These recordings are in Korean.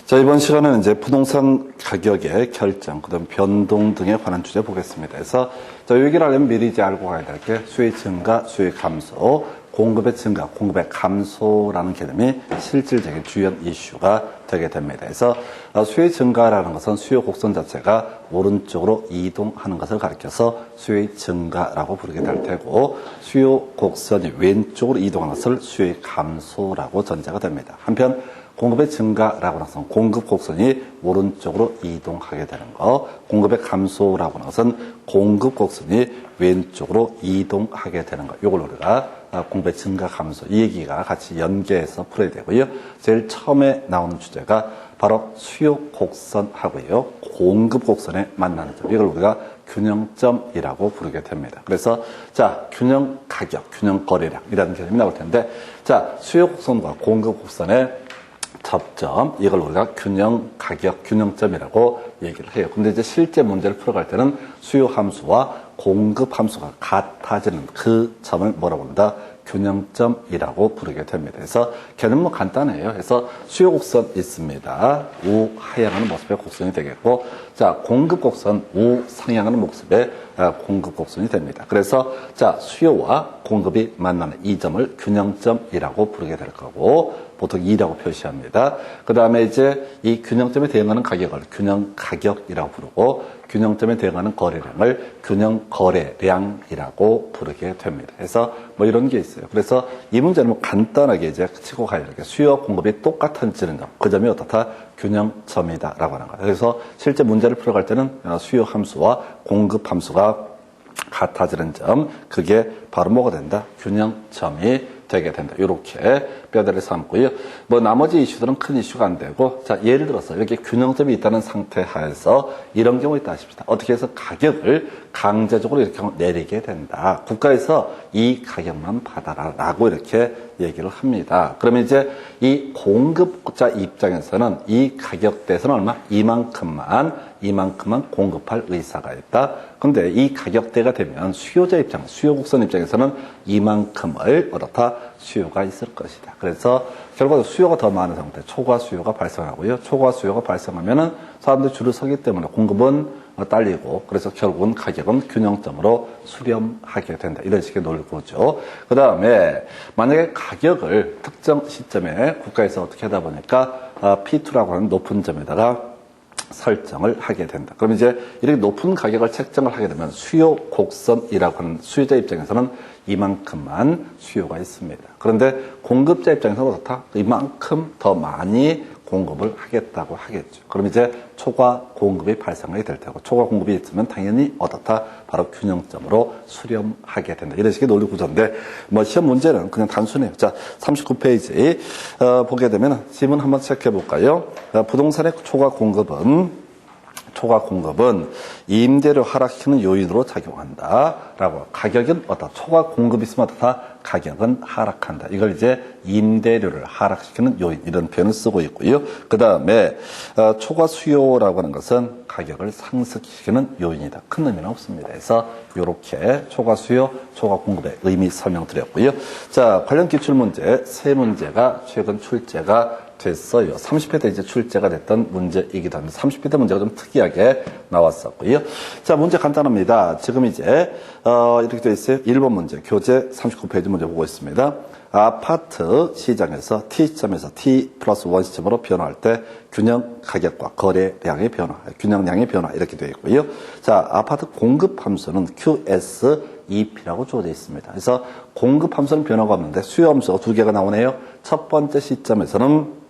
자, 이번 시간은 이제 부동산 가격의 결정, 그 다음 변동 등에 관한 주제 보겠습니다. 그래서, 자, 이 얘기를 하려면 미리 이제 알고 가야 될 게 수요의 증가, 수요의 감소, 공급의 증가, 공급의 감소라는 개념이 실질적인 주요 이슈가 되게 됩니다. 그래서 수요의 증가라는 것은 수요 곡선 자체가 오른쪽으로 이동하는 것을 가리켜서 수요의 증가라고 부르게 될 테고, 수요 곡선이 왼쪽으로 이동하는 것을 수요의 감소라고 전제가 됩니다. 한편 공급의 증가라고 하는 것은 공급 곡선이 오른쪽으로 이동하게 되는 거, 공급의 감소라고 하는 것은 공급 곡선이 왼쪽으로 이동하게 되는 거. 이걸 우리가 공급의 증가 감소, 이 얘기가 같이 연계해서 풀어야 되고요. 제일 처음에 나오는 주제가 바로 수요 곡선하고요, 공급 곡선에 만나는 점, 이걸 우리가 균형점이라고 부르게 됩니다. 그래서 자, 균형 가격, 균형 거래량이라는 개념이 나올 텐데, 자, 수요 곡선과 공급 곡선의 접점, 이걸 우리가 균형 가격, 균형점이라고 얘기를 해요. 근데 이제 실제 문제를 풀어갈 때는 수요 함수와 공급 함수가 같아지는 그 점을 뭐라고 한다? 균형점이라고 부르게 됩니다. 그래서 개념은 간단해요. 그래서 수요 곡선 있습니다. 우 하향하는 모습의 곡선이 되겠고, 자, 공급 곡선 우 상향하는 모습의 공급 곡선이 됩니다. 그래서 자, 수요와 공급이 만나는 이 점을 균형점이라고 부르게 될 거고, 보통 2라고 표시합니다. 그 다음에 이제 이 균형점에 대응하는 가격을 균형 가격이라고 부르고, 균형점에 대응하는 거래량을 균형 거래량이라고 부르게 됩니다. 그래서 뭐 이런 게 있어요. 그래서 이 문제는 뭐 간단하게 이제 치고 가야 되게 수요와 공급이 똑같아지는 점, 그 점이 어떻다? 균형점이다라고 하는 거예요. 그래서 실제 문제를 풀어갈 때는 수요 함수와 공급 함수가 같아지는 점, 그게 바로 뭐가 된다? 균형점이 되게 된다. 이렇게 뼈대를 삼고요. 뭐 나머지 이슈들은 큰 이슈가 안 되고, 자, 예를 들어서 이렇게 균형점이 있다는 상태 하에서 이런 경우 있다 하십시다. 어떻게 해서 가격을 강제적으로 이렇게 내리게 된다. 국가에서 이 가격만 받아라라고 이렇게 얘기를 합니다. 그러면 이제 이 공급자 입장에서는 이 가격대에서는 얼마? 이만큼만 공급할 의사가 있다. 근데 이 가격대가 되면 수요자 입장, 수요 곡선 입장에서는 이만큼을 얻었다. 수요가 있을 것이다. 그래서 결과적으로 수요가 더 많은 상태, 초과 수요가 발생하고요. 초과 수요가 발생하면은 사람들이 줄을 서기 때문에 공급은 딸리고, 그래서 결국은 가격은 균형점으로 수렴하게 된다. 이런 식의 논리죠. 그 다음에 만약에 가격을 특정 시점에 국가에서 어떻게 하다 보니까 P2라고 하는 높은 점에다가 설정을 하게 된다. 그럼 이제 이렇게 높은 가격을 책정을 하게 되면 수요 곡선이라고 하는 수요자 입장에서는 이만큼만 수요가 있습니다. 그런데 공급자 입장에서는 어떻다? 이만큼 더 많이 공급을 하겠다고 하겠죠. 그럼 이제 초과 공급이 발생하게 될 테고, 초과 공급이 있으면 당연히 어떻다? 바로 균형점으로 수렴하게 된다. 이런 식의 논리 구조인데, 뭐 시험 문제는 그냥 단순해요. 자, 39페이지 보게 되면 지문 한번 체크해 볼까요? 부동산의 초과 공급은 임대료 하락시키는 요인으로 작용한다라고. 가격은 어떠? 초과 공급이 있으면 어떻다? 가격은 하락한다. 이걸 이제 임대료를 하락시키는 요인, 이런 표현을 쓰고 있고요. 그 다음에 초과 수요라고 하는 것은 가격을 상승시키는 요인이다. 큰 의미는 없습니다. 그래서 이렇게 초과 수요, 초과 공급의 의미 설명드렸고요. 자, 관련 기출문제 세 문제가 최근 출제가 됐어요. 30회 때 이제 출제가 됐던 문제이기도 합니다. 30회 때 문제가 좀 특이하게 나왔었고요. 자, 문제 간단합니다. 지금 이제 이렇게 되어 있어요. 1번 문제, 교재 39페이지 문제 보고 있습니다. 아파트 시장에서 T시점에서 T+1 시점으로 변화할 때 균형 가격과 거래량의 변화, 균형량의 변화 이렇게 되어 있고요. 자, 아파트 공급 함수는 QSEP라고 주어져 있습니다. 그래서 공급 함수는 변화가 없는데 수요 함수가 두 개가 나오네요. 첫 번째 시점에서는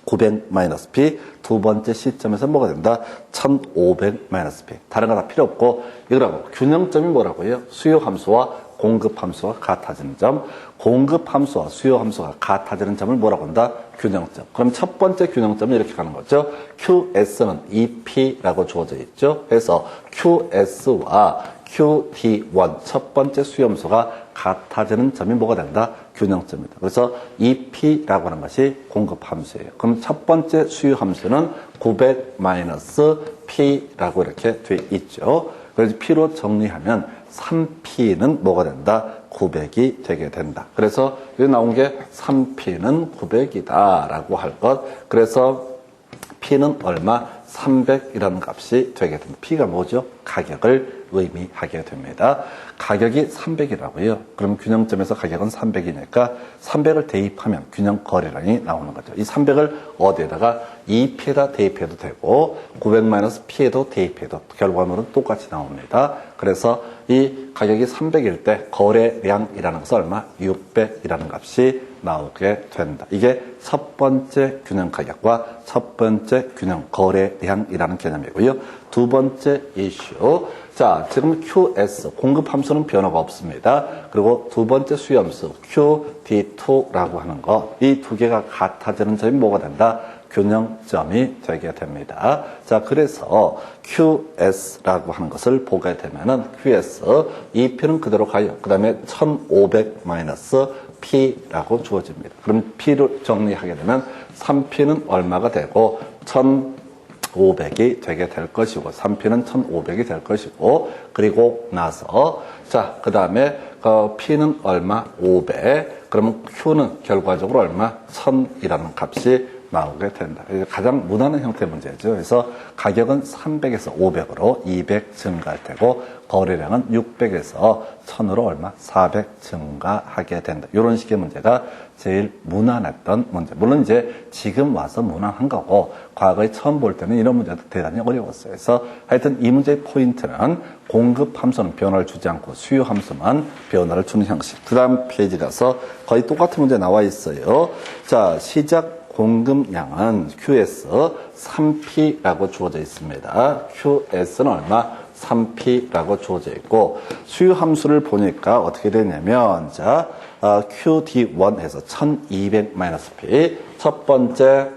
900-P, 두 번째 시점에서 뭐가 된다? 1500-P. 다른 거 다 필요 없고, 이거라고. 균형점이 뭐라고요? 수요 함수와 공급 함수가 같아지는 점, 공급 함수와 수요 함수가 같아지는 점을 뭐라고 한다? 균형점. 그럼 첫 번째 균형점은 이렇게 가는 거죠. QS는 EP라고 주어져 있죠. 그래서 QS와 QT1, 첫 번째 수요함수가 같아지는 점이 뭐가 된다? 균형점이다. 그래서 EP라고 하는 것이 공급함수예요. 그럼 첫 번째 수요함수는 900-P라고 이렇게 돼 있죠. 그래서 P로 정리하면 3P는 뭐가 된다? 900이 되게 된다. 그래서 여기 나온 게 3P는 900이다 라고 할 것. 그래서 P는 얼마? 300이라는 값이 되게 됩니다. P가 뭐죠? 가격을 의미하게 됩니다. 가격이 300이라고요. 그럼 균형점에서 가격은 300이니까 300을 대입하면 균형 거래량이 나오는 거죠. 이 300을 어디에다가 2P에다 대입해도 되고 900-P에도 대입해도 결과물은 똑같이 나옵니다. 그래서 이 가격이 300일 때 거래량이라는 것은 얼마? 600이라는 값이 나오게 된다. 이게 첫 번째 균형 가격과 첫 번째 균형 거래량이라는 개념이고요. 두 번째 이슈. 자, 지금 QS, 공급 함수는 변화가 없습니다. 그리고 두 번째 수렴수, QD2라고 하는 거, 이 두 개가 같아지는 점이 뭐가 된다? 균형점이 되게 됩니다. 자, 그래서 QS라고 하는 것을 보게 되면은 QS, 이 P는 그대로 가요. 그 다음에 1500 마이너스 P라고 주어집니다. 그럼 P를 정리하게 되면 3P는 얼마가 되고 1500이 되게 될 것이고 3P는 1500이 될 것이고 그리고 나서 자, 그 다음에 P는 얼마? 500. 그러면 Q는 결과적으로 얼마? 1000이라는 값이 나오게 된다. 가장 무난한 형태의 문제죠. 그래서 가격은 300에서 500으로 200 증가할 테고 거래량은 600에서 1000으로 얼마? 400 증가하게 된다. 이런 식의 문제가 제일 무난했던 문제. 물론 이제 지금 와서 무난한 거고 과거에 처음 볼 때는 이런 문제도 대단히 어려웠어요. 그래서 하여튼 이 문제의 포인트는 공급 함수는 변화를 주지 않고 수요 함수만 변화를 주는 형식. 그 다음 페이지 가서 거의 똑같은 문제 나와 있어요. 자, 시작 공급량은 QS 3P라고 주어져 있습니다. QS는 얼마? 3P라고 주어져 있고 수요 함수를 보니까 어떻게 되냐면 자, QD1에서 1200-P 첫 번째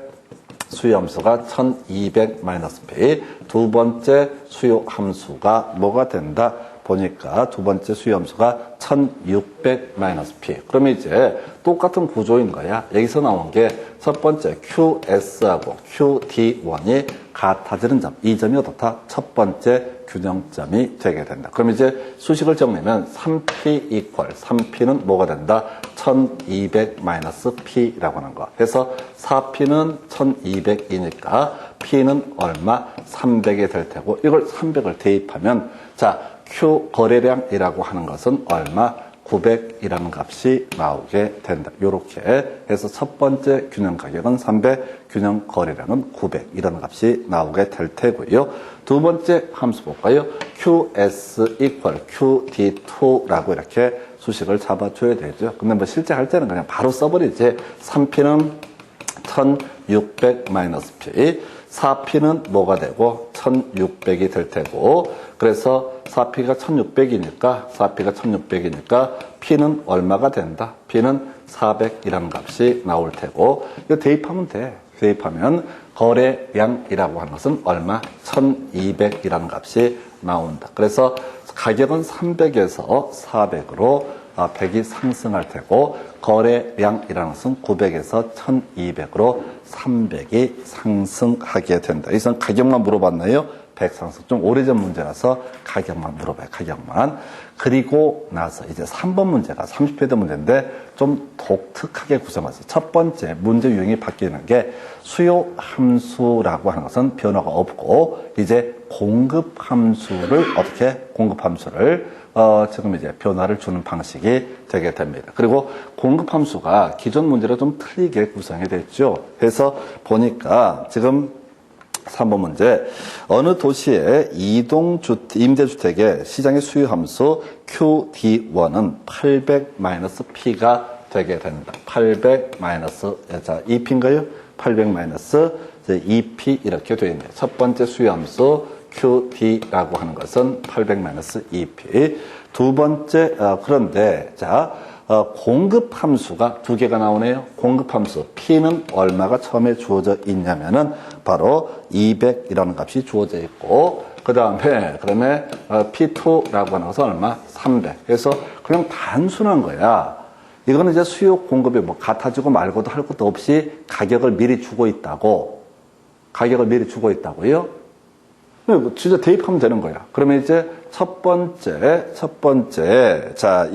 수요 함수가 1200-P 두 번째 수요 함수가 뭐가 된다? 보니까 두 번째 수요 함수가 1600-P. 그러면 이제 똑같은 구조인 거야. 여기서 나온 게 첫 번째 QS하고 QD1이 같아지는 점. 이 점이 어떻다? 첫 번째 균형점이 되게 된다. 그럼 이제 수식을 정리면 3P equal 3P는 뭐가 된다? 1200-P라고 하는 거. 해서 4P는 1200이니까 P는 얼마? 300이 될 테고 이걸 300을 대입하면 자, Q 거래량이라고 하는 것은 얼마? 900이라는 값이 나오게 된다. 이렇게 해서 첫 번째 균형 가격은 300, 균형 거래량은 900 이런 값이 나오게 될 테고요. 두 번째 함수 볼까요? QS equal QD2라고 이렇게 수식을 잡아줘야 되죠. 근데 뭐 실제 할 때는 그냥 바로 써버리지. 3P는 1600-P 4P는 뭐가 되고 1600이 될 테고 그래서 4P가 1600이니까 P는 얼마가 된다? P는 400이라는 값이 나올 테고 이거 대입하면 돼. 대입하면 거래량이라고 하는 것은 얼마? 1200이라는 값이 나온다. 그래서 가격은 300에서 400으로 100이 상승할 테고 거래량이라는 것은 900에서 1200으로 300이 상승하게 된다. 이것은 가격만 물어봤나요? 100 상승. 좀 오래전 문제라서 가격만 물어봐요. 가격만. 그리고 나서 이제 3번 문제가 30회대 문제인데 좀 독특하게 구성했어요. 첫 번째 문제 유형이 바뀌는 게 수요 함수라고 하는 것은 변화가 없고 이제 공급 함수를 어떻게 공급 함수를 지금 이제 변화를 주는 방식이 되게 됩니다. 그리고 공급 함수가 기존 문제로 좀 틀리게 구성이 됐죠. 그래서 보니까 지금 3번 문제 어느 도시의 임대주택의 시장의 수요 함수 QD1은 800-P가 되게 된다. 800- 자 2P인가요? 800-2P 이렇게 되어 있네요. 첫 번째 수요 함수 QD라고 하는 것은 800-2P. 두 번째 그런데 자 공급 함수가 두 개가 나오네요. 공급 함수 P는 얼마가 처음에 주어져 있냐면은 바로 200이라는 값이 주어져 있고 그다음에 P2라고 하는 것은 얼마? 300. 그래서 그냥 단순한 거야. 이거는 이제 수요 공급이 뭐 같아지고 말고도 할 것도 없이 가격을 미리 주고 있다고. 가격을 미리 주고 있다고요? 진짜 대입하면 되는 거야. 그러면 이제 첫 번째 자,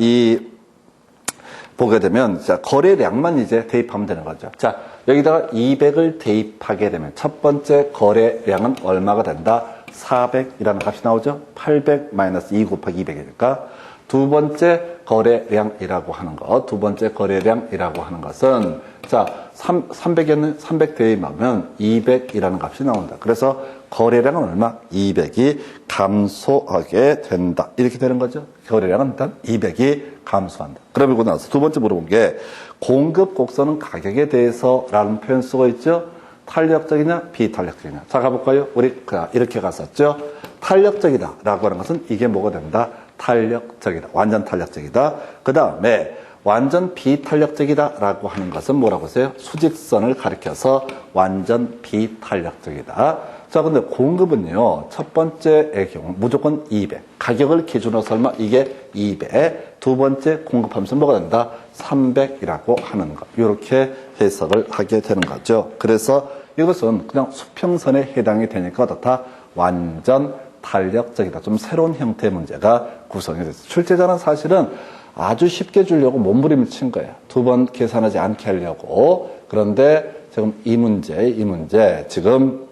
보게 되면, 자, 거래량만 이제 대입하면 되는 거죠. 자, 여기다가 200을 대입하게 되면 첫 번째 거래량은 얼마가 된다? 400이라는 값이 나오죠? 800 마이너스 2 곱하기 200이니까 두 번째 거래량이라고 하는 것, 두 번째 거래량이라고 하는 것은 자, 300에는 300 대입하면 200이라는 값이 나온다. 그래서 거래량은 얼마? 200이 감소하게 된다. 이렇게 되는 거죠. 거래량은 일단 200이 감소한다. 그러고 나서 두 번째 물어본 게 공급 곡선은 가격에 대해서라는 표현 쓰고 있죠. 탄력적이냐 비탄력적이냐. 자, 가볼까요? 우리 이렇게 갔었죠. 탄력적이다라고 하는 것은 이게 뭐가 된다? 탄력적이다. 완전 탄력적이다. 그 다음에 완전 비탄력적이다라고 하는 것은 뭐라고 했어요? 수직선을 가리켜서 완전 비탄력적이다. 자, 근데 공급은요, 첫 번째의 경우 무조건 200. 가격을 기준으로 설마 이게 200. 두 번째 공급함수는 뭐가 된다? 300이라고 하는 것. 이렇게 해석을 하게 되는 거죠. 그래서 이것은 그냥 수평선에 해당이 되니까 어떻다? 완전 탄력적이다. 좀 새로운 형태의 문제가 구성이 됐어요. 출제자는 사실은 아주 쉽게 주려고 몸부림을 친 거예요. 두 번 계산하지 않게 하려고. 그런데 지금 이 문제 지금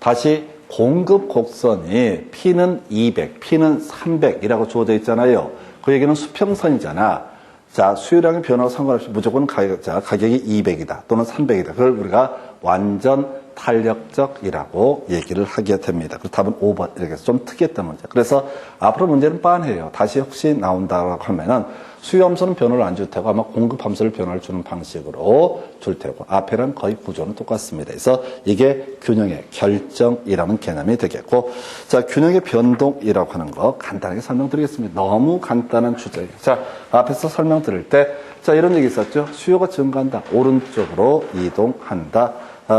다시 공급 곡선이 P는 200, P는 300이라고 주어져 있잖아요. 그 얘기는 수평선이잖아. 자, 수요량의 변화와 상관없이 무조건 가격이 200이다 또는 300이다. 그걸 우리가 완전 탄력적이라고 얘기를 하게 됩니다. 그래서 답은 5번 이렇게 좀 특이했던 문제. 그래서 앞으로 문제는 빤해요. 다시 혹시 나온다고 하면은 수요함수는 변화를 안 줄 테고 아마 공급함수를 변화를 주는 방식으로 줄 테고 앞에랑 거의 구조는 똑같습니다. 그래서 이게 균형의 결정이라는 개념이 되겠고, 자, 균형의 변동이라고 하는 거 간단하게 설명드리겠습니다. 너무 간단한 주제예요. 자, 앞에서 설명드릴 때 자, 이런 얘기 있었죠. 수요가 증가한다. 오른쪽으로 이동한다.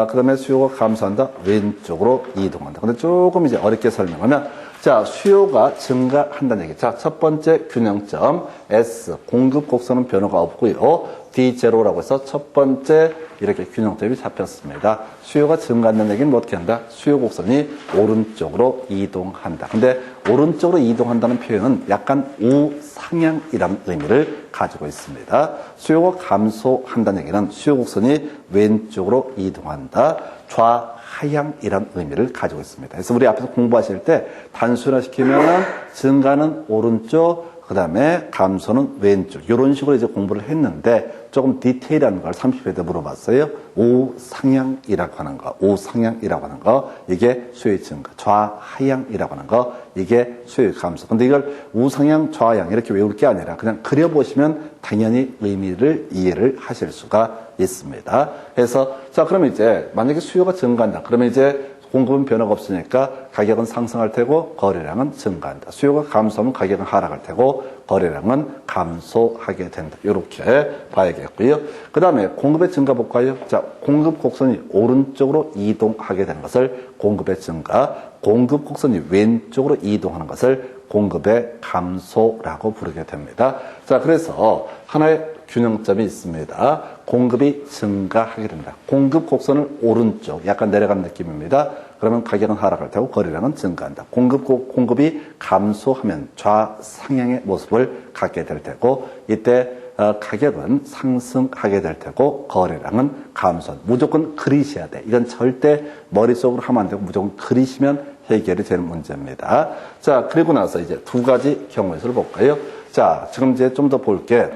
그 다음에 수요가 감소한다. 왼쪽으로 이동한다. 근데 조금 이제 어렵게 설명하면, 자, 수요가 증가한다는 얘기. 자, 첫 번째 균형점, S, 공급 곡선은 변화가 없고요. D0라고 해서 첫 번째 이렇게 균형점이 잡혔습니다. 수요가 증가한다는 얘기는 어떻게 한다? 수요 곡선이 오른쪽으로 이동한다. 근데 오른쪽으로 이동한다는 표현은 약간 우상향이라는 의미를 가지고 있습니다. 수요가 감소한다는 얘기는 수요 곡선이 왼쪽으로 이동한다. 좌하향이라는 의미를 가지고 있습니다. 그래서 우리 앞에서 공부하실 때 단순화시키면 증가는 오른쪽, 그 다음에 감소는 왼쪽. 이런 식으로 이제 공부를 했는데 조금 디테일한 걸 30회 때 물어봤어요. 우상향이라고 하는 거, 우상향이라고 하는 거, 이게 수요의 증가. 좌하향이라고 하는 거, 이게 수요의 감소. 근데 이걸 우상향, 좌하향 이렇게 외울 게 아니라 그냥 그려보시면 당연히 의미를 이해를 하실 수가 있습니다. 그래서 자, 그러면 이제 만약에 수요가 증가한다. 그러면 이제 공급은 변화가 없으니까 가격은 상승할 테고 거래량은 증가한다. 수요가 감소하면 가격은 하락할 테고 거래량은 감소하게 된다. 이렇게 봐야겠고요. 그 다음에 공급의 증가 볼까요? 자, 공급 곡선이 오른쪽으로 이동하게 되는 것을 공급의 증가, 공급 곡선이 왼쪽으로 이동하는 것을 공급의 감소라고 부르게 됩니다. 자, 그래서 하나의 균형점이 있습니다. 공급이 증가하게 됩니다. 공급 곡선을 오른쪽, 약간 내려가는 느낌입니다. 그러면 가격은 하락할 테고 거래량은 증가한다. 공급이 감소하면 좌상향의 모습을 갖게 될 테고 이때 가격은 상승하게 될 테고 거래량은 감소한다. 무조건 그리셔야 돼. 이건 절대 머릿속으로 하면 안 되고 무조건 그리시면 해결이 되는 문제입니다. 자, 그리고 나서 이제 두 가지 경우의 수를 볼까요? 자, 지금 이제 좀 더 볼게.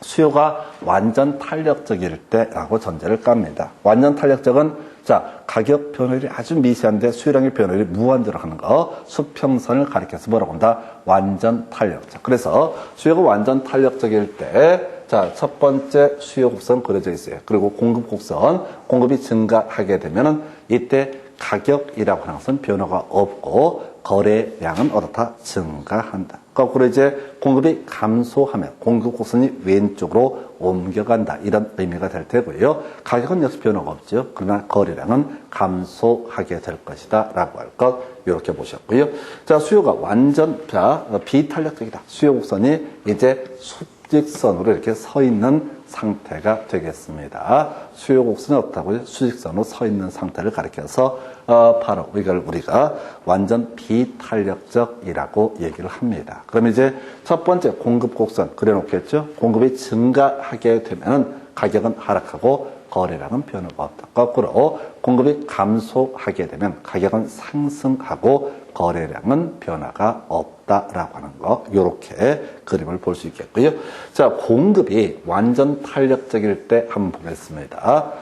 수요가 완전 탄력적일 때라고 전제를 깝니다. 완전 탄력적은 자, 가격 변화율이 아주 미세한데 수요량의 변화율이 무한대로 하는 거, 수평선을 가리켜서 뭐라고 한다? 완전 탄력적. 그래서 수요가 완전 탄력적일 때 자, 첫 번째 수요 곡선 그려져 있어요. 그리고 공급 곡선, 공급이 증가하게 되면은 이때 가격이라고 하는 것은 변화가 없고 거래량은 어떻다? 증가한다. 거꾸로 이제 공급이 감소하면 공급 곡선이 왼쪽으로 옮겨간다. 이런 의미가 될 테고요. 가격은 역시 변화가 없죠. 그러나 거래량은 감소하게 될 것이다. 라고 할 것, 이렇게 보셨고요. 자, 수요가 완전 비탄력적이다. 수요 곡선이 이제 수직선으로 이렇게 서 있는 상태가 되겠습니다. 수요 곡선이 없다고요? 수직선으로 서 있는 상태를 가리켜서 바로 이걸 우리가 완전 비탄력적이라고 얘기를 합니다. 그럼 이제 첫 번째 공급 곡선 그려놓겠죠? 공급이 증가하게 되면 가격은 하락하고 거래량은 변화가 없다. 거꾸로 공급이 감소하게 되면 가격은 상승하고 거래량은 변화가 없다라고 하는 거, 이렇게 그림을 볼 수 있겠고요. 자, 공급이 완전 탄력적일 때 한번 보겠습니다.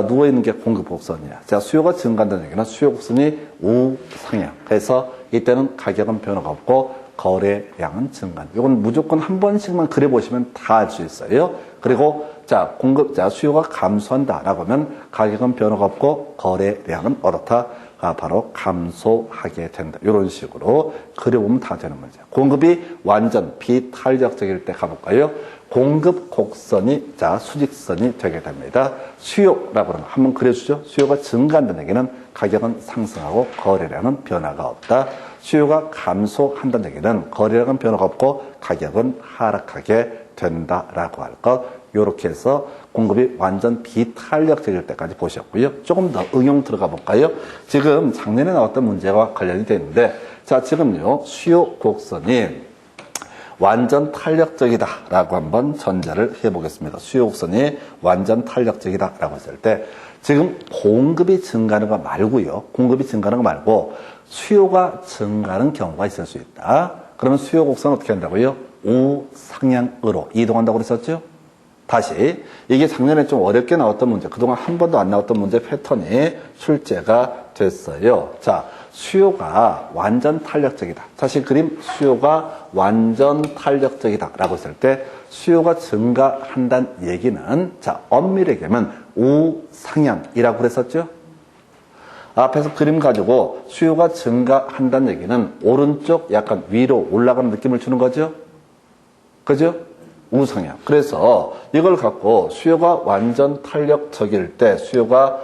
누워있는 게 공급 곡선이야. 자, 수요가 증가한다는 얘기는 수요 곡선이 우상향. 그래서 이때는 가격은 변화가 없고 거래량은 증가한다. 이건 무조건 한 번씩만 그려보시면 다 알 수 있어요. 그리고 자, 수요가 감소한다라고 하면 가격은 변화가 없고 거래량은 어떻다? 바로 감소하게 된다. 이런 식으로 그려보면 다 되는 문제야. 공급이 완전 비탄력적일 때 가볼까요? 공급 곡선이 수직선이 되게 됩니다. 수요라고 하면 한번 그려주죠. 수요가 증가한다는 얘기는 가격은 상승하고 거래량은 변화가 없다. 수요가 감소한다는 얘기는 거래량은 변화가 없고 가격은 하락하게 된다라고 할 것. 이렇게 해서 공급이 완전 비탄력적일 때까지 보셨고요. 조금 더 응용 들어가 볼까요? 지금 작년에 나왔던 문제와 관련이 되어 있는데, 자, 지금요, 수요 곡선이 완전 탄력적이다라고 한번 전제를 해보겠습니다. 수요 곡선이 완전 탄력적이다라고 했을 때, 지금 공급이 증가하는 거 말고요. 공급이 증가하는 거 말고 수요가 증가하는 경우가 있을 수 있다. 그러면 수요 곡선은 어떻게 한다고요? 우상향으로 이동한다고 그랬었죠? 다시, 이게 작년에 좀 어렵게 나왔던 문제, 그동안 한 번도 안 나왔던 문제 패턴이 출제가 됐어요. 자, 수요가 완전 탄력적이다. 사실 그림 수요가 완전 탄력적이다 라고 했을 때 수요가 증가한다는 얘기는, 자, 엄밀히 얘기하면 우상향이라고 그랬었죠? 앞에서 그림 가지고 수요가 증가한다는 얘기는 오른쪽 약간 위로 올라가는 느낌을 주는 거죠? 그죠? 우상향. 그래서 이걸 갖고 수요가 완전 탄력적일 때, 수요가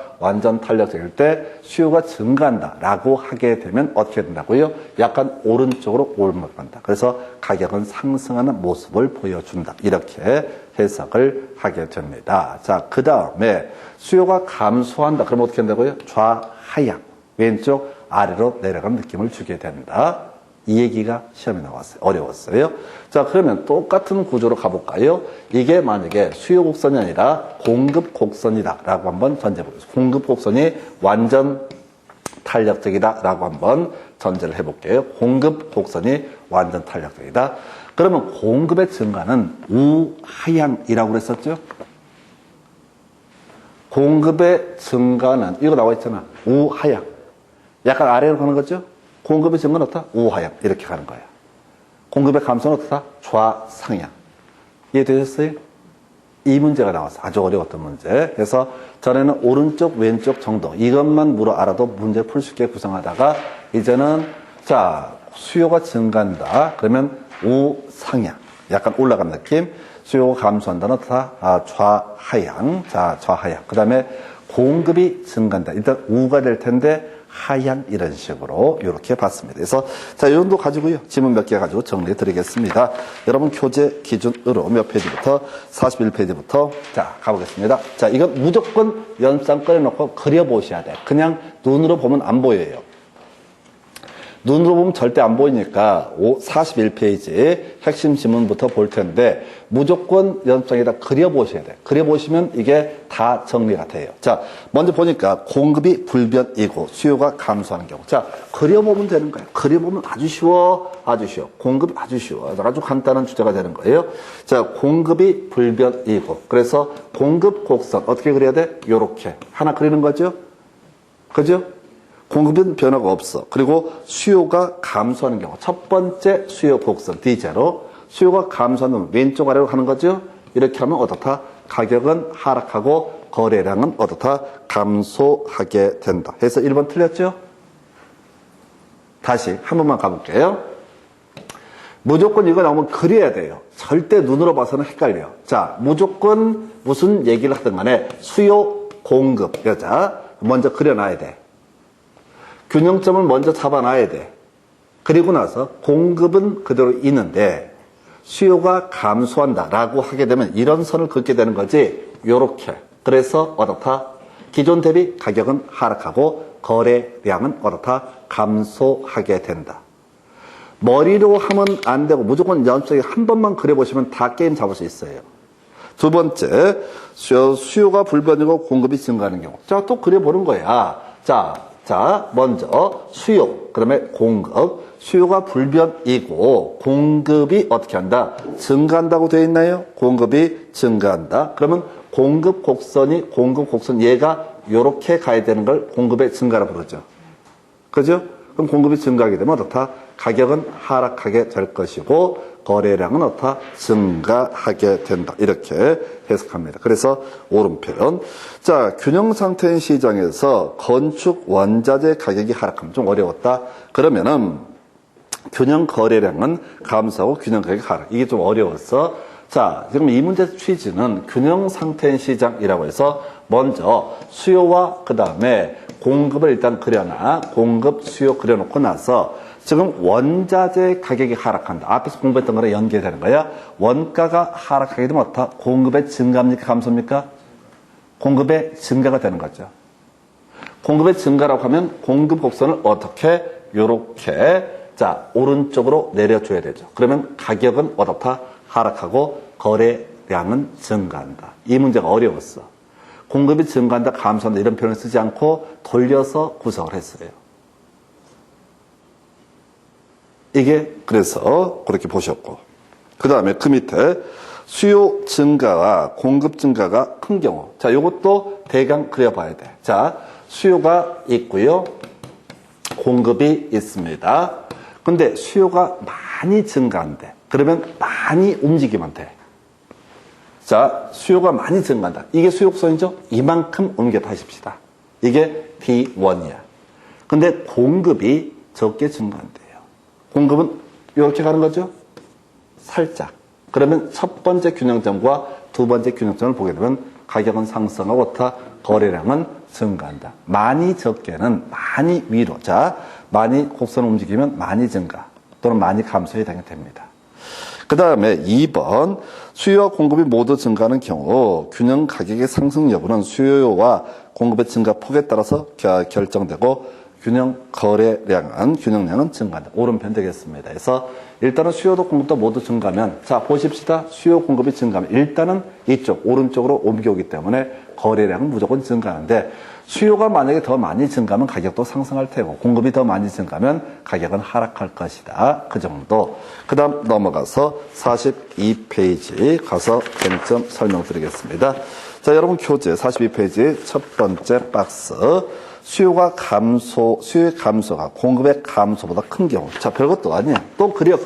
증가한다라고 하게 되면 어떻게 된다고요? 약간 오른쪽으로 올라간다. 그래서 가격은 상승하는 모습을 보여준다. 이렇게 해석을 하게 됩니다. 자, 그 다음에 수요가 감소한다. 그러면 어떻게 된다고요? 좌하향. 왼쪽 아래로 내려가는 느낌을 주게 된다. 이 얘기가 시험에 나왔어요. 어려웠어요. 자, 그러면 똑같은 구조로 가볼까요? 이게 만약에 수요 곡선이 아니라 공급 곡선이다라고 한번 전제해보겠습니다. 공급 곡선이 완전 탄력적이다라고 한번 전제를 해볼게요. 공급 곡선이 완전 탄력적이다. 그러면 공급의 증가는 우하향이라고 그랬었죠? 공급의 증가는, 이거 나와 있잖아. 우하향. 약간 아래로 가는 거죠? 공급의 증가는 어떻다? 우하향. 이렇게 가는 거야. 공급의 감소는 어떻다? 좌상향. 이해되셨어요? 이 문제가 나왔어. 아주 어려웠던 문제. 그래서 전에는 오른쪽, 왼쪽 정도. 이것만 물어 알아도 문제 풀 수 있게 구성하다가, 이제는, 자, 수요가 증가한다. 그러면 우상향. 약간 올라간 느낌. 수요가 감소한다는 어떻다? 좌하향. 자, 좌하향. 그 다음에 공급이 증가한다. 일단 우가 될 텐데, 하향 이런 식으로 이렇게 봤습니다. 그래서 자, 이 정도 가지고요. 지문 몇 개 가지고 정리해 드리겠습니다. 여러분 교재 기준으로 몇 페이지부터 41페이지부터 자, 가보겠습니다. 자, 이건 무조건 연상 꺼내 놓고 그려 보셔야 돼. 그냥 눈으로 보면 안 보여요. 눈으로 보면 절대 안 보이니까 41페이지 핵심 지문부터 볼 텐데 무조건 연습장에다 그려보셔야 돼요. 그려보시면 이게 다 정리가 돼요. 자, 먼저 보니까 공급이 불변이고 수요가 감소하는 경우. 자, 그려보면 되는 거예요. 그려보면 아주 쉬워. 아주 쉬워. 공급이 아주 쉬워. 아주 간단한 주제가 되는 거예요. 자, 공급이 불변이고. 그래서 공급 곡선 어떻게 그려야 돼? 요렇게. 하나 그리는 거죠? 그죠? 공급은 변화가 없어. 그리고 수요가 감소하는 경우. 첫 번째 수요 곡선 D자로 수요가 감소하는 왼쪽 아래로 가는 거죠. 이렇게 하면 어떻다? 가격은 하락하고 거래량은 어떻다? 감소하게 된다. 해서 1번 틀렸죠? 다시 한 번만 가볼게요. 무조건 이거 나오면 그려야 돼요. 절대 눈으로 봐서는 헷갈려요. 자, 무조건 무슨 얘기를 하든 간에 수요, 공급, 여자 먼저 그려놔야 돼. 균형점을 먼저 잡아놔야 돼. 그리고 나서 공급은 그대로 있는데 수요가 감소한다라고 하게 되면 이런 선을 긋게 되는 거지. 요렇게. 그래서 어떻다? 기존 대비 가격은 하락하고 거래량은 어떻다? 감소하게 된다. 머리로 하면 안 되고 무조건 연습적으로 한 번만 그려보시면 다 게임 잡을 수 있어요. 두 번째, 수요가 불변이고 공급이 증가하는 경우. 자, 또 그려보는 거야. 자, 먼저 수요, 그다음에 공급. 수요가 불변이고 공급이 어떻게 한다? 증가한다고 되어 있나요? 공급이 증가한다. 그러면 공급 곡선 얘가 요렇게 가야 되는 걸 공급의 증가라고 부르죠. 그죠? 그럼 공급이 증가하게 되면 어떻다? 가격은 하락하게 될 것이고 거래량은 어떻다? 증가하게 된다. 이렇게 해석합니다. 그래서 오른편. 자, 균형 상태인 시장에서 건축 원자재 가격이 하락하면 좀 어려웠다. 그러면은 균형 거래량은 감소하고 균형 가격이 하락. 이게 좀 어려웠어. 자, 지금 이 문제 취지는 균형 상태인 시장이라고 해서 먼저 수요와 그 다음에 공급을 일단 그려놔. 공급, 수요 그려놓고 나서 지금 원자재 가격이 하락한다. 앞에서 공부했던 거랑 연계되는 거야. 원가가 하락하게 되면 어떻다? 공급의 증가입니까? 감소입니까? 공급의 증가가 되는 거죠. 공급의 증가라고 하면 공급 곡선을 어떻게? 요렇게 자, 오른쪽으로 내려줘야 되죠. 그러면 가격은 어떻다? 하락하고 거래량은 증가한다. 이 문제가 어려웠어. 공급이 증가한다, 감소한다 이런 표현을 쓰지 않고 돌려서 구성을 했어요. 이게 그래서 그렇게 보셨고 그 다음에 그 밑에 수요 증가와 공급 증가가 큰 경우. 자, 요것도 대강 그려봐야 돼. 자, 수요가 있고요. 공급이 있습니다. 근데 수요가 많이 증가한대. 그러면 많이 움직이면 돼. 자, 수요가 많이 증가한다. 이게 수요곡선이죠? 이만큼 옮겨 하십시다. 이게 D1이야. 근데 공급이 적게 증가한대요. 공급은 이렇게 가는 거죠? 살짝. 그러면 첫 번째 균형점과 두 번째 균형점을 보게 되면 가격은 상승하고 거래량은 증가한다. 많이 적게는 많이 위로. 자, 많이 곡선을 움직이면 많이 증가 또는 많이 감소에 해당이 됩니다. 그 다음에 2번 수요와 공급이 모두 증가하는 경우 균형 가격의 상승 여부는 수요와 공급의 증가 폭에 따라서 결정되고 균형량은 증가한다. 오른편 되겠습니다. 그래서 일단은 수요도 공급도 모두 증가하면 자 보십시다. 수요 공급이 증가하면 일단은 이쪽 오른쪽으로 옮겨오기 때문에 거래량은 무조건 증가하는데 수요가 만약에 더 많이 증가하면 가격도 상승할 테고 공급이 더 많이 증가하면 가격은 하락할 것이다. 그 정도. 그 다음 넘어가서 42페이지 가서 쟁점 설명드리겠습니다. 자, 여러분 교재 42페이지 첫 번째 박스. 수요의 감소가 공급의 감소보다 큰 경우. 자, 별것도 아니야. 또 그려.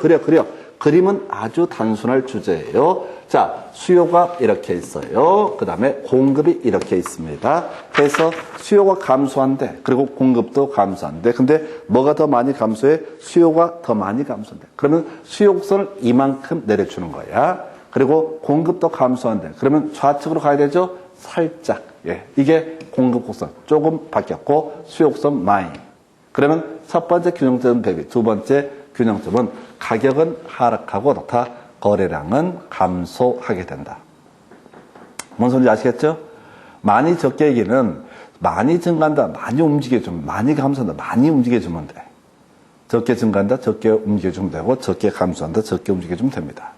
그림은 아주 단순할 주제예요. 자, 수요가 이렇게 있어요. 그 다음에 공급이 이렇게 있습니다. 그래서 수요가 감소한대. 그리고 공급도 감소한대. 근데 뭐가 더 많이 감소해? 수요가 더 많이 감소한대. 그러면 수요 곡선을 이만큼 내려주는 거야. 그리고 공급도 감소한대. 그러면 좌측으로 가야 되죠? 살짝. 예, 이게 공급 곡선. 조금 바뀌었고 수요 곡선 마이. 그러면 첫 번째 균형점 대비 두 번째 균형점은 가격은 하락하고 거래량은 감소하게 된다. 뭔 소리인지 아시겠죠? 많이 적게 얘기는 많이 증가한다, 많이 움직여주면, 많이 감소한다, 많이 움직여주면 돼. 적게 증가한다, 적게 움직여주면 되고, 적게 감소한다, 적게 움직여주면 됩니다.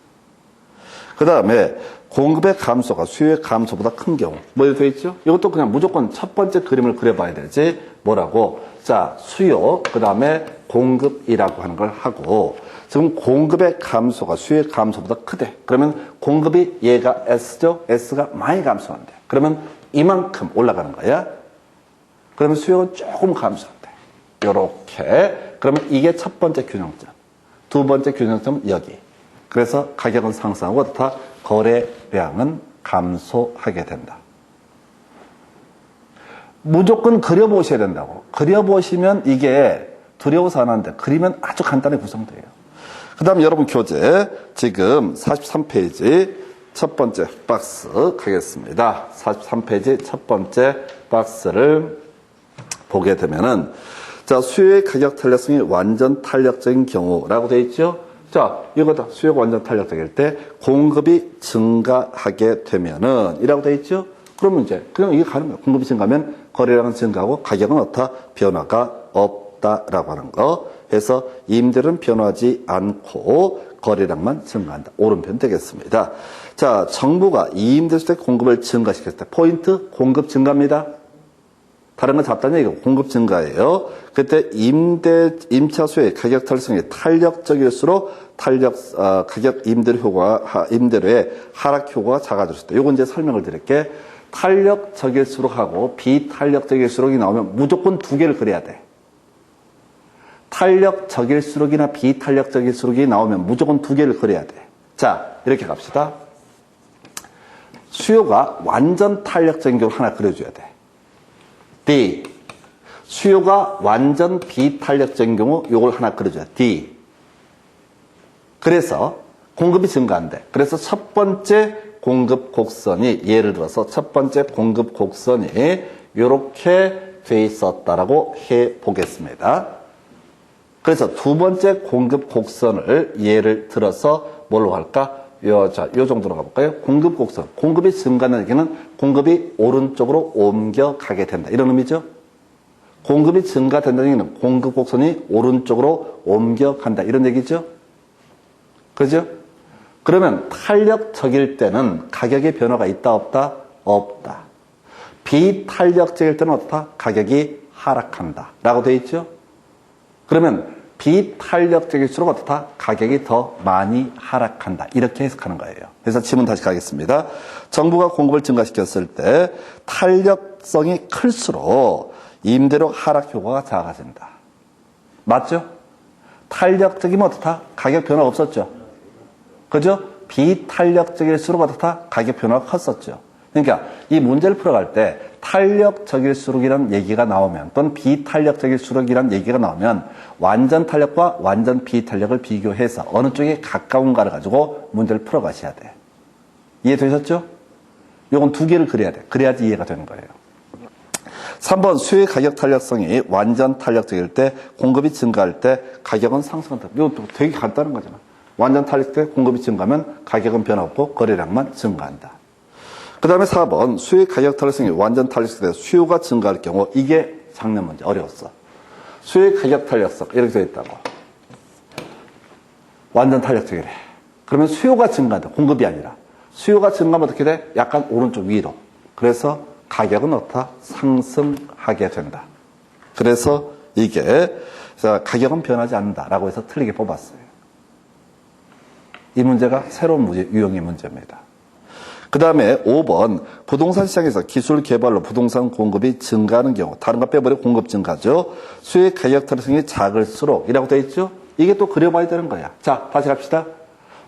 그 다음에 공급의 감소가 수요의 감소보다 큰 경우. 뭐 이렇게 돼 있죠? 이것도 그냥 무조건 첫 번째 그림을 그려봐야 되지. 뭐라고? 자, 수요, 그 다음에 공급이라고 하는 걸 하고, 지금 공급의 감소가 수요의 감소보다 크대. 그러면 공급이 얘가 S죠? S가 많이 감소한대. 그러면 이만큼 올라가는 거야. 그러면 수요가 조금 감소한대. 요렇게. 그러면 이게 첫 번째 균형점. 두 번째 균형점은 여기. 그래서 가격은 상승하고 거래량은 감소하게 된다. 무조건 그려보셔야 된다고. 그려보시면 이게 두려워서 안 하는데 그리면 아주 간단히 구성돼요. 그 다음 여러분 교재 지금 43페이지 첫 번째 박스 가겠습니다. 43페이지 첫 번째 박스를 보게 되면은 자, 수요의 가격 탄력성이 완전 탄력적인 경우라고 되어 있죠. 자, 이거다. 수요가 완전 탄력적일 때 공급이 증가하게 되면은 이라고 되어 있죠. 그러면 이제 그냥 이게 가는 거예요. 공급이 증가하면 거래량은 증가하고 가격은 어떻다? 변화가 없다라고 하는 거. 해서 임대료는 변하지 않고 거래량만 증가한다. 오른편 되겠습니다. 자, 정부가 이임대주택 공급을 증가시켰을 때 포인트 공급 증가입니다. 다른 건 잡다는 얘기고 공급 증가예요. 그때 임차 수요의 가격 탈성이 탄력적일수록 가격 임대료의 하락 효과가 작아질 수 있다. 요건 이제 설명을 드릴게. 탄력적일수록 하고 비탄력적일수록이 나오면 무조건 두 개를 그려야 돼. 탄력적일수록이나 비탄력적일수록이 나오면 무조건 두 개를 그려야 돼. 자, 이렇게 갑시다. 수요가 완전 탄력적인 경우 하나 그려줘야 돼. D. 수요가 완전 비탄력적인 경우 요걸 하나 그려줘야 돼. D. 그래서 공급이 증가한대. 그래서 첫 번째 공급 곡선이 예를 들어서 첫 번째 공급 곡선이 이렇게 돼 있었다라고 해 보겠습니다. 그래서 두 번째 공급 곡선을 예를 들어서 뭘로 할까? 요 정도로 가볼까요? 공급 곡선. 공급이 증가하는 얘기는 공급이 오른쪽으로 옮겨가게 된다. 이런 의미죠? 공급이 증가된다는 얘기는 공급 곡선이 오른쪽으로 옮겨간다. 이런 얘기죠? 그죠? 그러면 탄력적일 때는 가격의 변화가 있다, 없다? 없다. 비탄력적일 때는 어떻다? 가격이 하락한다. 라고 되어 있죠? 그러면 비탄력적일수록 어떻다? 가격이 더 많이 하락한다. 이렇게 해석하는 거예요. 그래서 지문 다시 가겠습니다. 정부가 공급을 증가시켰을 때 탄력성이 클수록 임대료 하락 효과가 작아진다. 맞죠? 탄력적이면 어떻다? 가격 변화 없었죠? 그죠? 비탄력적일수록 어떻다? 가격 변화가 컸었죠. 그러니까 이 문제를 풀어갈 때 탄력적일수록이라는 얘기가 나오면 또는 비탄력적일수록이라는 얘기가 나오면 완전 탄력과 완전 비탄력을 비교해서 어느 쪽에 가까운가를 가지고 문제를 풀어가셔야 돼. 이해되셨죠? 요건 두 개를 그려야 돼. 그래야지 이해가 되는 거예요. 3번 수요의 가격 탄력성이 완전 탄력적일 때 공급이 증가할 때 가격은 상승한다. 이것도 되게 간단한 거잖아. 완전 탄력 때 공급이 증가하면 가격은 변화없고 거래량만 증가한다. 그 다음에 4번 수요의 가격 탄력성이 완전 탄력성에 수요가 증가할 경우 이게 작년 문제 어려웠어. 수요의 가격 탄력성 이렇게 되어 있다고. 완전 탄력적이래. 그러면 수요가 증가한다. 공급이 아니라. 수요가 증가하면 어떻게 돼? 약간 오른쪽 위로. 그래서 가격은 어떻다? 상승하게 된다. 그래서 이게 가격은 변하지 않는다라고 해서 틀리게 뽑았어요. 이 문제가 새로운 문제, 유형의 문제입니다. 그 다음에 5번 부동산 시장에서 기술 개발로 부동산 공급이 증가하는 경우 다른 거 빼버리고 공급 증가죠. 수요의 가격 탄력성이 작을수록 이라고 되어 있죠. 이게 또 그려봐야 되는 거야. 자, 다시 갑시다.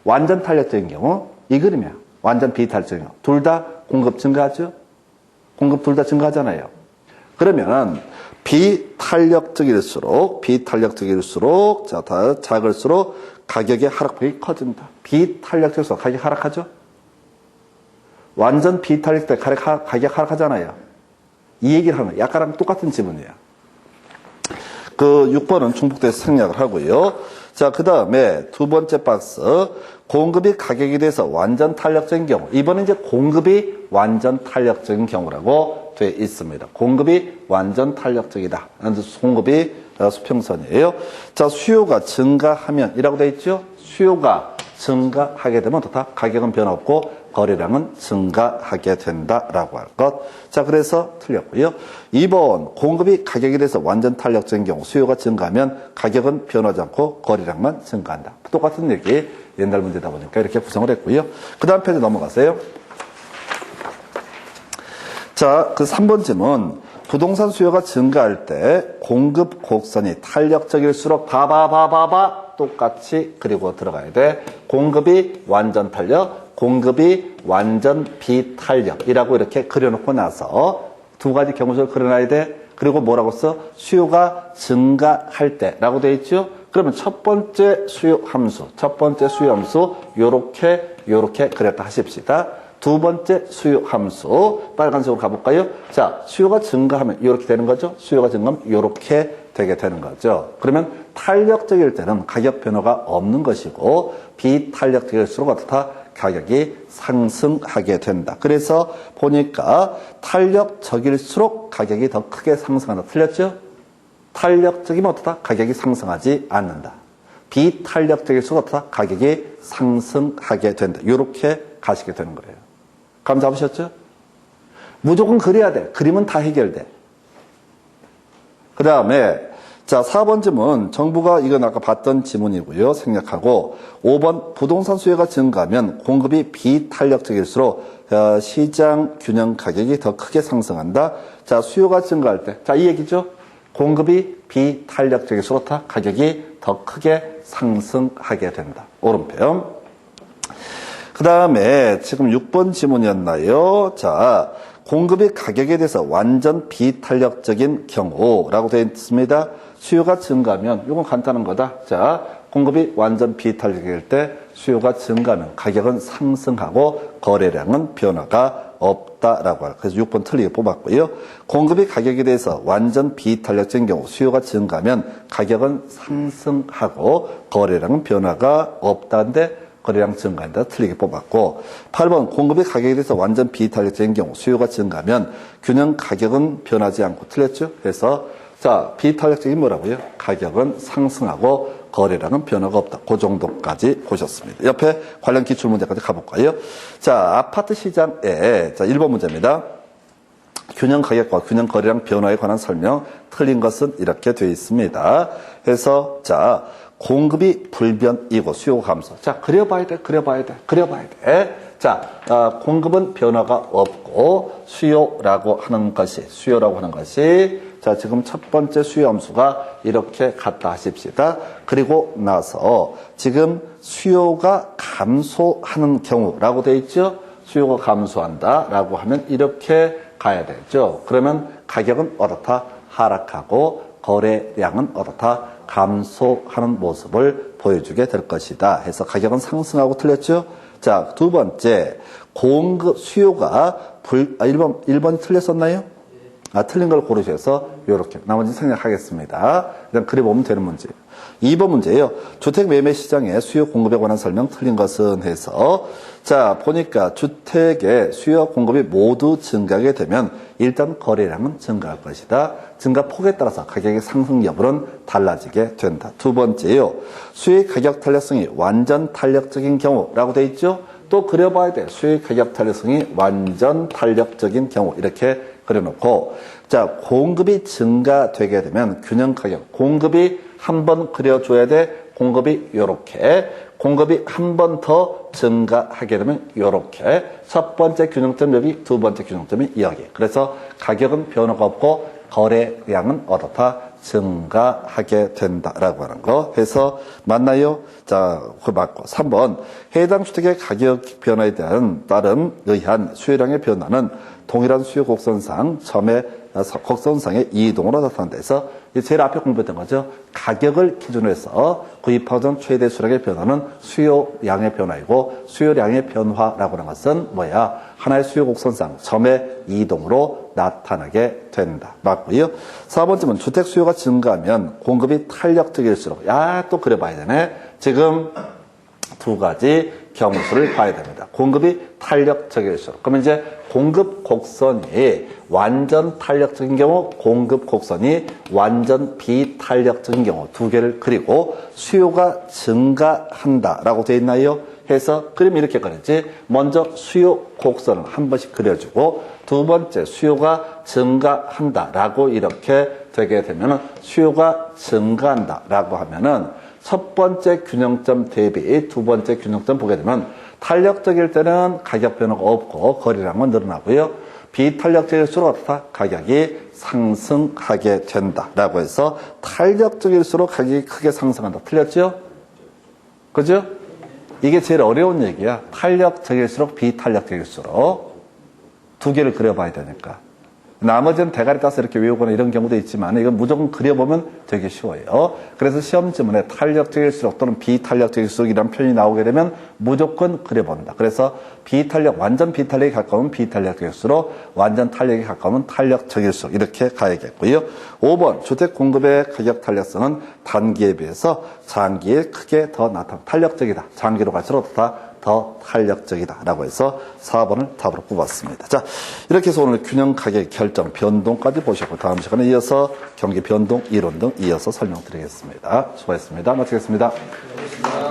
완전 탄력적인 경우 이 그림이야. 완전 비탄력적인 경우 둘 다 공급 증가하죠. 공급 둘 다 증가하잖아요. 그러면 비탄력적일수록 자, 다 작을수록 가격의 하락폭이 커진다. 비탄력적일수록 가격이 하락하죠. 완전 비탄력 때 가격 하락하잖아요. 이 얘기를 하는 거예요. 약간랑 똑같은 지문이에요. 그 6번은 중복돼서 생략을 하고요. 자, 그 다음에 두 번째 박스. 공급이 가격에 대해서 완전 탄력적인 경우. 이번엔 이제 공급이 완전 탄력적인 경우라고 되어 있습니다. 공급이 완전 탄력적이다. 공급이 수평선이에요. 자, 수요가 증가하면 이라고 되어 있죠. 수요가 증가하게 되면 어떻다? 가격은 변화없고 거래량은 증가하게 된다라고 할 것. 자, 그래서 틀렸고요. 2번 공급이 가격에 대해서 완전 탄력적인 경우 수요가 증가하면 가격은 변하지 않고 거래량만 증가한다. 똑같은 얘기 옛날 문제다 보니까 이렇게 구성을 했고요. 그 다음 페이지 넘어가세요. 자, 그 3번 질문. 부동산 수요가 증가할 때 공급 곡선이 탄력적일수록 똑같이 그리고 들어가야 돼. 공급이 완전 탄력, 공급이 완전 비탄력이라고 이렇게 그려놓고 나서 두 가지 경우를 그려놔야 돼. 그리고 뭐라고 써? 수요가 증가할 때라고 돼 있죠. 그러면 첫 번째 수요 함수 요렇게 그렸다 하십시다. 두 번째 수요 함수 빨간색으로 가볼까요? 자, 수요가 증가하면 이렇게 되는 거죠. 수요가 증가하면 이렇게 되게 되는 거죠. 그러면 탄력적일 때는 가격 변화가 없는 것이고 비탄력적일수록 어떻다? 가격이 상승하게 된다. 그래서 보니까 탄력적일수록 가격이 더 크게 상승한다. 틀렸죠? 탄력적이면 어떻다? 가격이 상승하지 않는다. 비탄력적일수록 어떻다? 가격이 상승하게 된다. 이렇게 가시게 되는 거예요. 감 잡으셨죠? 무조건 그래야 돼. 그리면 다 해결돼. 그 다음에 자 4번 지문 정부가 이건 아까 봤던 지문이고요. 생략하고 5번 부동산 수요가 증가하면 공급이 비탄력적일수록 시장 균형 가격이 더 크게 상승한다. 자 수요가 증가할 때 자 이 얘기죠. 공급이 비탄력적일수록 가격이 더 크게 상승하게 된다. 오른편. 그 다음에 지금 6번 지문이었나요? 자, 공급이 가격에 대해서 완전 비탄력적인 경우라고 되어 있습니다. 수요가 증가하면, 이건 간단한 거다. 자, 공급이 완전 비탄력적일 때 수요가 증가하면 가격은 상승하고 거래량은 변화가 없다라고 해요. 그래서 6번 틀리게 뽑았고요. 공급이 가격에 대해서 완전 비탄력적인 경우 수요가 증가하면 가격은 상승하고 거래량은 변화가 없다인데 거래량 증가한다. 틀리게 뽑았고 8번 공급이 가격에 대해서 완전 비탄력적인 경우 수요가 증가하면 균형 가격은 변하지 않고 틀렸죠. 그래서 자 비탄력적인 뭐라고요? 가격은 상승하고 거래량은 변화가 없다. 그 정도까지 보셨습니다. 옆에 관련 기출문제까지 가볼까요? 자, 아파트 시장에, 자, 1번 문제입니다. 균형 가격과 균형 거래량 변화에 관한 설명, 틀린 것은 이렇게 되어 있습니다. 그래서, 자, 공급이 불변이고 수요가 감소. 자, 그려봐야 돼. 자, 공급은 변화가 없고, 수요라고 하는 것이, 자, 지금 첫 번째 수요 함수가 이렇게 같다 하십시다. 그리고 나서 지금 수요가 감소하는 경우라고 되어 있죠? 수요가 감소한다 라고 하면 이렇게 가야 되죠. 그러면 가격은 어떻다? 하락하고 거래량은 어떻다? 감소하는 모습을 보여주게 될 것이다. 해서 가격은 상승하고 틀렸죠? 자, 두 번째, 공급, 수요가 1번이 틀렸었나요? 틀린 걸 고르셔서 이렇게 나머지 생략하겠습니다. 그냥 그려보면 되는 문제예요. 2번 문제예요. 주택 매매 시장의 수요 공급에 관한 설명 틀린 것은 해서 자 보니까 주택의 수요와 공급이 모두 증가하게 되면 일단 거래량은 증가할 것이다. 증가 폭에 따라서 가격의 상승 여부는 달라지게 된다. 두 번째요. 수요의 가격 탄력성이 완전 탄력적인 경우라고 되어 있죠. 또 그려봐야 돼. 수요의 가격 탄력성이 완전 탄력적인 경우 이렇게 그려놓고 자 공급이 증가되게 되면 균형 가격 공급이 한 번 그려줘야 돼. 공급이 요렇게 공급이 한 번 더 증가하게 되면 요렇게 첫 번째 균형점 여기 두 번째 균형점이 여기. 그래서 가격은 변화가 없고 거래량은 어떻다? 증가하게 된다라고 하는 거 해서 맞나요? 자, 그 맞고 3번 해당 주택의 가격 변화에 따른 의한 수요량의 변화는 동일한 수요 곡선상 점의 곡선상의 이동으로 나타난다 해서 제일 앞에 공부했던 거죠. 가격을 기준으로 해서 구입하던 최대 수량의 변화는 수요량의 변화이고 수요량의 변화라고 하는 것은 뭐야? 하나의 수요 곡선상 점의 이동으로 나타나게 된다. 맞고요. 4번쯤은 주택 수요가 증가하면 공급이 탄력적일수록 또 그려봐야 되네. 지금 두 가지 경우수를 봐야 됩니다. 공급이 탄력적일수록. 그러면 이제 공급 곡선이 완전 탄력적인 경우, 공급 곡선이 완전 비탄력적인 경우 두 개를 그리고 수요가 증가한다라고 되어 있나요? 해서 그림 이렇게 그렸지. 먼저 수요 곡선을 한 번씩 그려주고 두 번째 수요가 증가한다라고 이렇게 되게 되면은 수요가 증가한다라고 하면은 첫 번째 균형점 대비 두 번째 균형점 보게 되면 탄력적일 때는 가격 변화가 없고 거래량은 늘어나고요. 비탄력적일수록 어떻다? 가격이 상승하게 된다라고 해서 탄력적일수록 가격이 크게 상승한다. 틀렸죠? 그죠? 이게 제일 어려운 얘기야. 탄력적일수록 비탄력적일수록 두 개를 그려봐야 되니까. 나머지는 대가리 따서 이렇게 외우거나 이런 경우도 있지만 이건 무조건 그려보면 되게 쉬워요. 그래서 시험 지문에 탄력적일수록 또는 비탄력적일수록이라는 표현이 나오게 되면 무조건 그려본다. 그래서 비탄력, 완전 비탄력에 가까우면 비탄력적일수록, 완전 탄력에 가까우면 탄력적일수록 이렇게 가야겠고요. 5번 주택 공급의 가격 탄력성은 단기에 비해서 장기에 크게 더 탄력적이다. 장기로 갈수록 다 더 탄력적이다라고 해서 4번을 답으로 뽑았습니다. 자, 이렇게 해서 오늘 균형 가격 결정 변동까지 보셨고 다음 시간에 이어서 경기 변동 이론 등 이어서 설명드리겠습니다. 수고하셨습니다. 마치겠습니다.